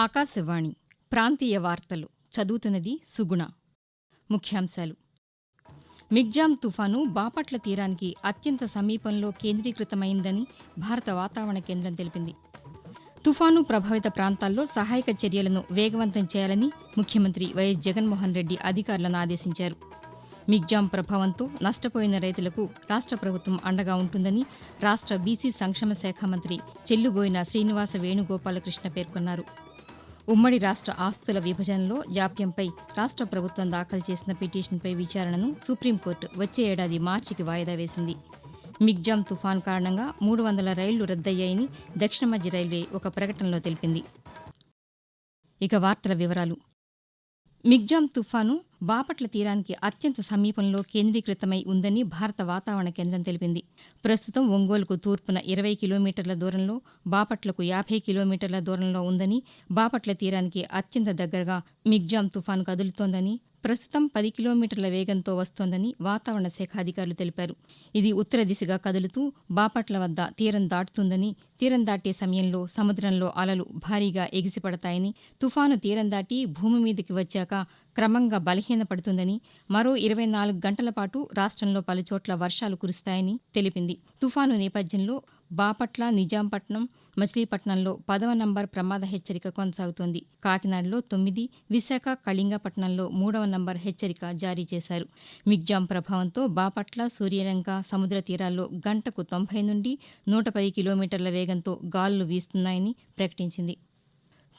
ఆకాశవాణి ప్రాంతీయ వార్తలు చదువుతున్నది సుగుణ. ముఖ్యాంశాలు. మిగ్జామ్ తుఫాను బాపట్ల తీరానికి అత్యంత సమీపంలో కేంద్రీకృతమైందని భారత వాతావరణ కేంద్రం తెలిపింది. తుఫాను ప్రభావిత ప్రాంతాల్లో సహాయక చర్యలను వేగవంతం చేయాలని ముఖ్యమంత్రి వైఎస్ జగన్మోహన్ రెడ్డి అధికారులను ఆదేశించారు. మిగ్జామ్ ప్రభావంతో నష్టపోయిన రైతులకు రాష్ట్ర ప్రభుత్వం అండగా ఉంటుందని రాష్ట్ర బీసీ సంక్షేమ శాఖ మంత్రి చెల్లుబోయిన శ్రీనివాస వేణుగోపాలకృష్ణ పేర్కొన్నారు. ఉమ్మడి రాష్ట్ర ఆస్తుల విభజనలో జాప్యంపై రాష్ట్ర ప్రభుత్వం దాఖలు చేసిన పిటిషన్పై విచారణను సుప్రీంకోర్టు వచ్చే ఏడాది మార్చికి వాయిదా వేసింది. మిగ్జామ్ తుఫాన్ కారణంగా 300 రైళ్లు రద్దయ్యాయని దక్షిణ మధ్య రైల్వే ఒక ప్రకటనలో తెలిపింది. ఇక వార్తల వివరాలు. మిగ్జామ్ తుఫాను బాపట్ల తీరానికి అత్యంత సమీపంలో కేంద్రీకృతమై ఉందని భారత వాతావరణ కేంద్రం తెలిపింది. ప్రస్తుతం ఒంగోలుకు తూర్పున 20 కిలోమీటర్ల దూరంలో, బాపట్లకు 50 కిలోమీటర్ల దూరంలో ఉందని, బాపట్ల తీరానికి అత్యంత దగ్గరగా మిగ్జామ్ తుఫాను కదులుతోందని, ప్రస్తుతం 10 కిలోమీటర్ల వేగంతో వస్తోందని వాతావరణ శాఖ అధికారులు తెలిపారు. ఇది ఉత్తర దిశగా కదులుతూ బాపట్ల వద్ద తీరం దాటుతుందని, తీరం దాటే సమయంలో సముద్రంలో అలలు భారీగా ఎగిసిపడతాయని, తుఫాను తీరం దాటి భూమి మీదకి వచ్చాక క్రమంగా బలహీనపడుతుందని, మరో 24 గంటల పాటు రాష్ట్రంలో పలుచోట్ల వర్షాలు కురుస్తాయని తెలిపింది. తుఫాను నేపథ్యంలో బాపట్ల, నిజాంపట్నం, మచిలీపట్నంలో 10వ నంబర్ ప్రమాద హెచ్చరిక కొనసాగుతోంది. కాకినాడలో 9, విశాఖ, కళింగపట్నంలో 3వ నంబర్ హెచ్చరిక జారీ చేశారు. మిగ్జామ్ ప్రభావంతో బాపట్ల, సూర్యలంక సముద్ర తీరాల్లో గంటకు 90 నుండి 110 కిలోమీటర్ల వేగంతో గాలులు వీస్తున్నాయని ప్రకటించింది.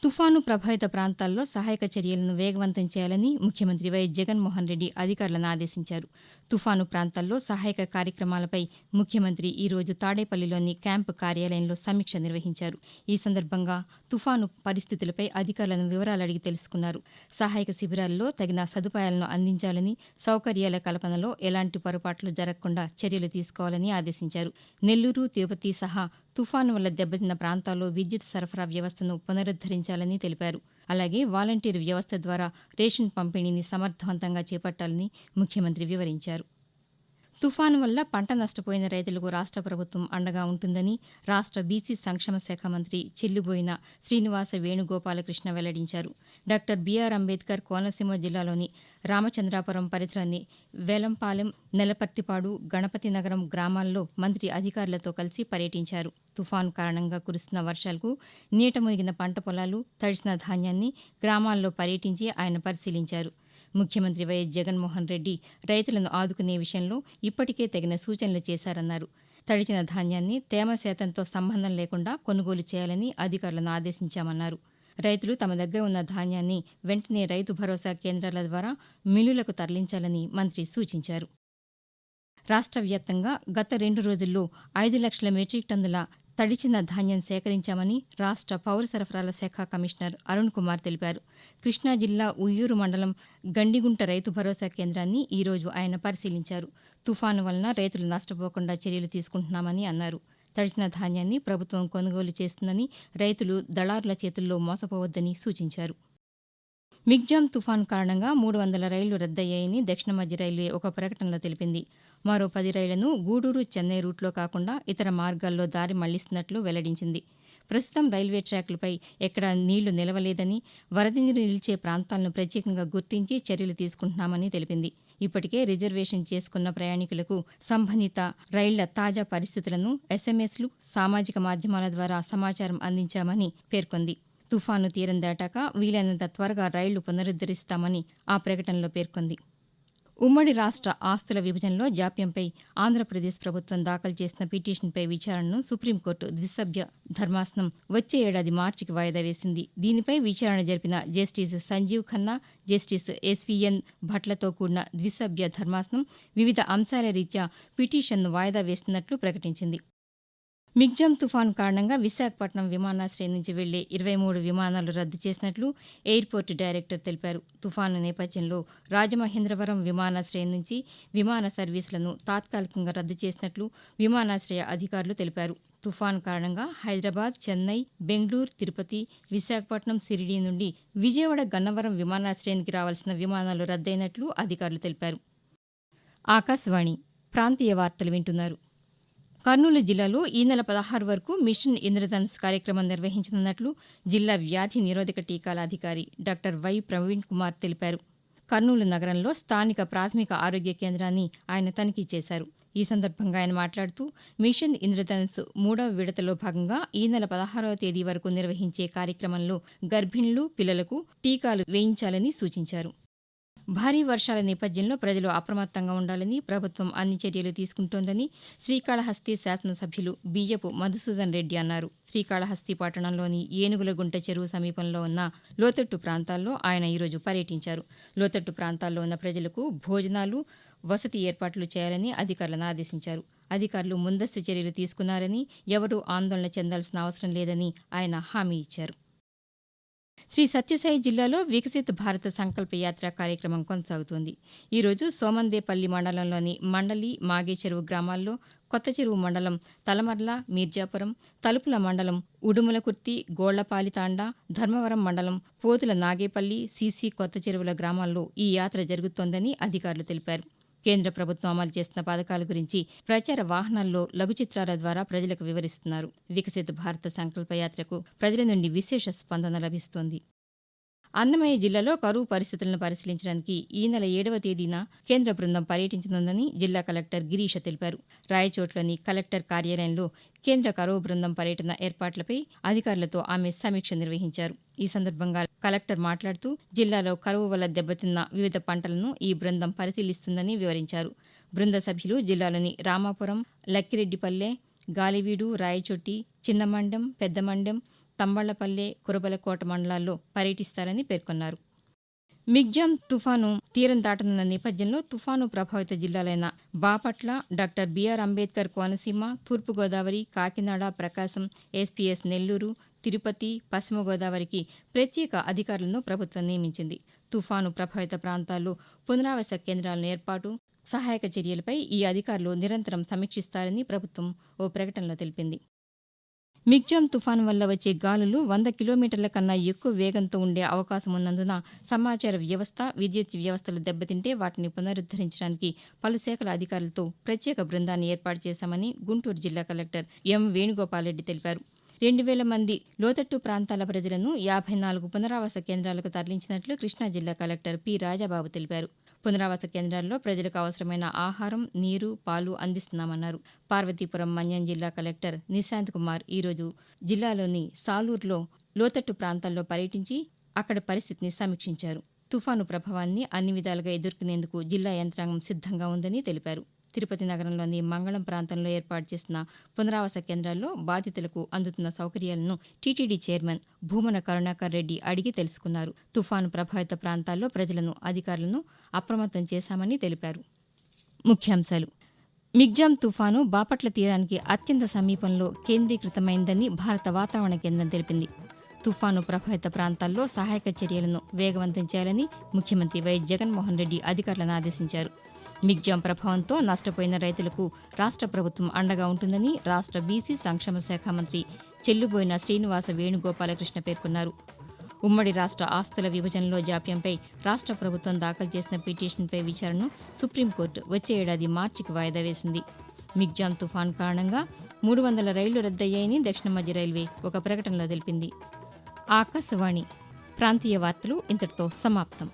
తుఫాను ప్రభావిత ప్రాంతాల్లో సహాయక చర్యలను వేగవంతం చేయాలని ముఖ్యమంత్రి వైఎస్ జగన్మోహన్ రెడ్డి అధికారులను ఆదేశించారు. తుఫాను ప్రాంతాల్లో సహాయక కార్యక్రమాలపై ముఖ్యమంత్రి ఈరోజు తాడేపల్లిలోని క్యాంపు కార్యాలయంలో సమీక్ష నిర్వహించారు. ఈ సందర్భంగా తుఫాను పరిస్థితులపై అధికారులను వివరాలు అడిగి తెలుసుకున్నారు. సహాయక శిబిరాల్లో తగిన సదుపాయాలను అందించాలని, సౌకర్యాల కల్పనలో ఎలాంటి పొరపాట్లు జరగకుండా చర్యలు తీసుకోవాలని ఆదేశించారు. నెల్లూరు, తిరుపతి సహా తుఫాను వల్ల దెబ్బతిన్న ప్రాంతాల్లో విద్యుత్ సరఫరా వ్యవస్థను పునరుద్దరించాలని తెలిపారు. అలాగే వాలంటీర్ వ్యవస్థ ద్వారా రేషన్ పంపిణీని సమర్థవంతంగా చేపట్టాలని ముఖ్యమంత్రి వివరించారు. తుఫాను వల్ల పంట నష్టపోయిన రైతులకు రాష్ట్ర ప్రభుత్వం అండగా ఉంటుందని రాష్ట్ర బీసీ సంక్షేమ శాఖ మంత్రి చెల్లుబోయిన శ్రీనివాస వేణుగోపాలకృష్ణ వెల్లడించారు. డాక్టర్ బీఆర్ అంబేద్కర్ కోనసీమ జిల్లాలోని రామచంద్రాపురం పరిధిలోని వేలంపాలెం, నెలపర్తిపాడు, గణపతి నగరం గ్రామాల్లో మంత్రి అధికారులతో కలిసి పర్యటించారు. తుఫాను కారణంగా కురుస్తున్న వర్షాలకు నీట మునిగిన పంట పొలాలు, తడిసిన ధాన్యాన్ని గ్రామాల్లో పర్యటించి ఆయన పరిశీలించారు. ముఖ్యమంత్రి వైఎస్ జగన్మోహన్ రెడ్డి రైతులను ఆదుకునే విషయంలో ఇప్పటికే తగిన సూచనలు చేశారన్నారు. తడిచిన ధాన్యాన్ని తేమ శాతంతో సంబంధం లేకుండా కొనుగోలు చేయాలని అధికారులను ఆదేశించామన్నారు. రైతులు తమ దగ్గర ఉన్న ధాన్యాన్ని వెంటనే రైతు భరోసా కేంద్రాల ద్వారా మిల్లులకు తరలించాలని మంత్రి సూచించారు. రాష్ట్ర వ్యాప్తంగా గత 2 రోజుల్లో 5 లక్షల మెట్రిక్ టన్నుల తడిచిన ధాన్యం సేకరించామని రాష్ట్ర పౌర సరఫరాల శాఖ కమిషనర్ అరుణ్ కుమార్ తెలిపారు. కృష్ణా జిల్లా ఉయ్యూరు మండలం గండిగుంట రైతు భరోసా కేంద్రాన్ని ఈరోజు ఆయన పరిశీలించారు. తుఫాను వలన రైతులు నష్టపోకుండా చర్యలు తీసుకుంటున్నామని అన్నారు. తడిచిన ధాన్యాన్ని ప్రభుత్వం కొనుగోలు చేస్తుందని, రైతులు దళారుల చేతుల్లో మోసపోవద్దని సూచించారు. మిగ్జామ్ తుఫాను కారణంగా 300 రైళ్లు రద్దయ్యాయని దక్షిణ మధ్య రైల్వే ఒక ప్రకటనలో తెలిపింది. మరో 10 రైళ్లను గూడూరు, చెన్నై రూట్లో కాకుండా ఇతర మార్గాల్లో దారి మళ్లిస్తున్నట్లు వెల్లడించింది. ప్రస్తుతం రైల్వే ట్రాకులపై ఎక్కడా నీళ్లు నిలవలేదని, వరద నీరు నిలిచే ప్రాంతాలను ప్రత్యేకంగా గుర్తించి చర్యలు తీసుకుంటున్నామని తెలిపింది. ఇప్పటికే రిజర్వేషన్ చేసుకున్న ప్రయాణికులకు సంబంధిత రైళ్ల తాజా పరిస్థితులను ఎస్ఎంఎస్లు, సామాజిక మాధ్యమాల ద్వారా సమాచారం అందించామని పేర్కొంది. తుఫాను తీరం దాటాక వీలైనంత త్వరగా రైళ్లు పునరుద్దరిస్తామని ఆ ప్రకటనలో పేర్కొంది. ఉమ్మడి రాష్ట్ర ఆస్తుల విభజనలో జాప్యంపై ఆంధ్రప్రదేశ్ ప్రభుత్వం దాఖలు చేసిన పిటిషన్పై విచారణను సుప్రీంకోర్టు ద్విసభ్య ధర్మాసనం వచ్చే ఏడాది మార్చికి వాయిదా వేసింది. దీనిపై విచారణ జరిపిన justice Sanjiv Khanna, justice SVN భట్లతో కూడిన ద్విసభ్య ధర్మాసనం వివిధ అంశాల రీత్యా పిటిషన్ను వాయిదా వేస్తున్నట్లు ప్రకటించింది. మిగ్జామ్ తుఫాను కారణంగా విశాఖపట్నం విమానాశ్రయం నుంచి వెళ్లే 23 విమానాలు రద్దు చేసినట్లు ఎయిర్పోర్టు డైరెక్టర్ తెలిపారు. తుఫాను నేపథ్యంలో రాజమహేంద్రవరం విమానాశ్రయం నుంచి విమాన సర్వీసులను తాత్కాలికంగా రద్దు చేసినట్లు విమానాశ్రయ అధికారులు తెలిపారు. తుఫాను కారణంగా హైదరాబాద్, చెన్నై, బెంగళూరు, తిరుపతి, విశాఖపట్నం, సిరిడి నుండి విజయవాడ, గన్నవరం విమానాశ్రయానికి రావాల్సిన విమానాలు రద్దయినట్లు అధికారులు తెలిపారు. ఆకాశవాణి ప్రాంతీయ వార్తలు వింటున్నారు. కర్నూలు జిల్లాలో ఈ నెల 16 వరకు మిషన్ ఇంద్రధనుష్ కార్యక్రమం నిర్వహించనున్నట్లు జిల్లా వ్యాధి నిరోధక టీకాల అధికారి డాక్టర్ వై ప్రవీణ్ కుమార్ తెలిపారు. కర్నూలు నగరంలో స్థానిక ప్రాథమిక ఆరోగ్య కేంద్రాన్ని ఆయన తనిఖీ చేశారు. ఈ సందర్భంగా ఆయన మాట్లాడుతూ మిషన్ ఇంద్రధనుష్ 3వ విడతలో భాగంగా ఈ నెల 16వ తేదీ వరకు నిర్వహించే కార్యక్రమంలో గర్భిణులు, పిల్లలకు టీకాలు వేయించాలని సూచించారు. భారీ వర్షాల నేపథ్యంలో ప్రజలు అప్రమత్తంగా ఉండాలని ప్రభుత్వం అన్ని చర్యలు తీసుకుంటోందని శ్రీకాళహస్తి శాసనసభ్యులు బియ్యపు మధుసూదన్ రెడ్డి అన్నారు. శ్రీకాళహస్తి పట్టణంలోని ఏనుగులగుంట చెరువు సమీపంలో ఉన్న లోతట్టు ప్రాంతాల్లో ఆయన ఈరోజు పర్యటించారు. లోతట్టు ప్రాంతాల్లో ఉన్న ప్రజలకు భోజనాలు, వసతి ఏర్పాట్లు చేయాలని అధికారులను ఆదేశించారు. అధికారులు ముందస్తు చర్యలు తీసుకున్నారని, ఎవరూ ఆందోళన చెందాల్సిన అవసరం లేదని ఆయన హామీ ఇచ్చారు. శ్రీ సత్యసాయి జిల్లాలో వికసిత్ భారత సంకల్ప యాత్ర కార్యక్రమం కొనసాగుతోంది. ఈరోజు సోమందేపల్లి మండలంలోని మండలి, మాగేచెరువు గ్రామాల్లో, కొత్త చెరువు మండలం తలమర్ల, మీర్జాపురం, తలుపుల మండలం ఉడుములకుర్తి, గోళ్లపాలితాండ, ధర్మవరం మండలం పోతుల నాగేపల్లి, సీసీ కొత్త చెరువుల గ్రామాల్లో ఈ యాత్ర జరుగుతోందని అధికారులు తెలిపారు. కేంద్ర ప్రభుత్వం అమలు చేస్తున్న పథకాల గురించి ప్రచార వాహనాల్లో లఘు చిత్రాల ద్వారా ప్రజలకు వివరిస్తున్నారు. వికసిత్ భారత సంకల్ప యాత్రకు ప్రజల నుండి విశేష స్పందన లభిస్తోంది. అన్నమయ్య జిల్లాలో కరువు పరిస్థితులను పరిశీలించడానికి ఈ నెల 7వ తేదీన కేంద్ర బృందం పర్యటించనుందని జిల్లా కలెక్టర్ గిరీష తెలిపారు. రాయచోట్లోని కలెక్టర్ కార్యాలయంలో కేంద్ర కరువు బృందం పర్యటన ఏర్పాట్లపై అధికారులతో ఆమె సమీక్ష నిర్వహించారు. ఈ సందర్భంగా కలెక్టర్ మాట్లాడుతూ జిల్లాలో కరువు వల్ల దెబ్బతిన్న వివిధ పంటలను ఈ బృందం పరిశీలిస్తుందని వివరించారు. బృంద సభ్యులు జిల్లాలోని రామాపురం, లక్కిరెడ్డిపల్లె, గాలివీడు, రాయచోటి, చిన్నమండెం, పెద్దమండెం, తంబళ్లపల్లె, కురబలకోట మండలాల్లో పర్యటిస్తారని పేర్కొన్నారు. మిగ్జాం తుఫాను తీరం దాటనున్న నేపథ్యంలో తుఫాను ప్రభావిత జిల్లాలైన బాపట్ల, డాక్టర్ బిఆర్ అంబేద్కర్ కోనసీమ, తూర్పుగోదావరి, కాకినాడ, ప్రకాశం, ఎస్పీఎస్ నెల్లూరు, తిరుపతి, పశ్చిమ గోదావరికి ప్రత్యేక అధికారులను ప్రభుత్వం నియమించింది. తుఫాను ప్రభావిత ప్రాంతాల్లో పునరావాస కేంద్రాలను ఏర్పాటు, సహాయక చర్యలపై ఈ అధికారులు నిరంతరం సమీక్షిస్తారని ప్రభుత్వం ఓ ప్రకటనలో తెలిపింది. మిగ్జాం తుఫాను వల్ల వచ్చే గాలులు 100 కిలోమీటర్ల కన్నా ఎక్కువ వేగంతో ఉండే అవకాశం ఉన్నందున సమాచార వ్యవస్థ, విద్యుత్ వ్యవస్థలు దెబ్బతింటే వాటిని పునరుద్దరించడానికి పలు శాఖల అధికారులతో ప్రత్యేక బృందాన్ని ఏర్పాటు చేశామని గుంటూరు జిల్లా కలెక్టర్ ఎం వేణుగోపాల్రెడ్డి తెలిపారు. 2000 మంది లోతట్టు ప్రాంతాల ప్రజలను 54 పునరావాస కేంద్రాలకు తరలించినట్లు కృష్ణా జిల్లా కలెక్టర్ పి రాజాబాబు తెలిపారు. పునరావాస కేంద్రాల్లో ప్రజలకు అవసరమైన ఆహారం, నీరు, పాలు అందిస్తున్నామన్నారు. పార్వతీపురం మన్యం జిల్లా కలెక్టర్ నిశాంత్ కుమార్ ఈరోజు జిల్లాలోని సాలూరులో లోతట్టు ప్రాంతాల్లో పర్యటించి అక్కడ పరిస్థితిని సమీక్షించారు. తుఫాను ప్రభావాన్ని అన్ని విధాలుగా ఎదుర్కొనేందుకు జిల్లా యంత్రాంగం సిద్ధంగా ఉందని తెలిపారు. తిరుపతి నగరంలోని మంగళం ప్రాంతంలో ఏర్పాటు చేసిన పునరావాస కేంద్రాల్లో బాధితులకు అందుతున్న సౌకర్యాలను టీటీడీ చైర్మన్ భూమన కరుణాకర్ రెడ్డి అడిగి తెలుసుకున్నారు. తుఫాను ప్రభావిత ప్రాంతాల్లో ప్రజలను, అధికారులను అప్రమత్తం చేశామని తెలిపారు. ముఖ్యాంశాలు: మిగ్జాం తుఫాను బాపట్ల తీరానికి అత్యంత సమీపంలో కేంద్రీకృతమైందని భారత వాతావరణ కేంద్రం తెలిపింది. తుఫాను ప్రభావిత ప్రాంతాల్లో సహాయక చర్యలను వేగవంతం చేయాలని ముఖ్యమంత్రి వైఎస్ జగన్మోహన్ రెడ్డి అధికారులను ఆదేశించారు. మిగ్జాం ప్రభావంతో నష్టపోయిన రైతులకు రాష్ట్ర ప్రభుత్వం అండగా ఉంటుందని రాష్ట్ర బీసీ సంక్షేమ శాఖ మంత్రి చెల్లుబోయిన శ్రీనివాస వేణుగోపాలకృష్ణ పేర్కొన్నారు. ఉమ్మడి రాష్ట్ర ఆస్తుల విభజనలో జాప్యంపై రాష్ట్ర ప్రభుత్వం దాఖలు చేసిన పిటిషన్పై విచారణను సుప్రీంకోర్టు వచ్చే ఏడాది మార్చికి వాయిదా వేసింది. మిగ్జాం తుఫాను కారణంగా 300 రైళ్లు రద్దయ్యాయని దక్షిణ మధ్య రైల్వే ఒక ప్రకటనలో తెలిపింది. ఆకాశవాణి ప్రాంతీయ వార్తలు ఇంతటితో సమాప్తం.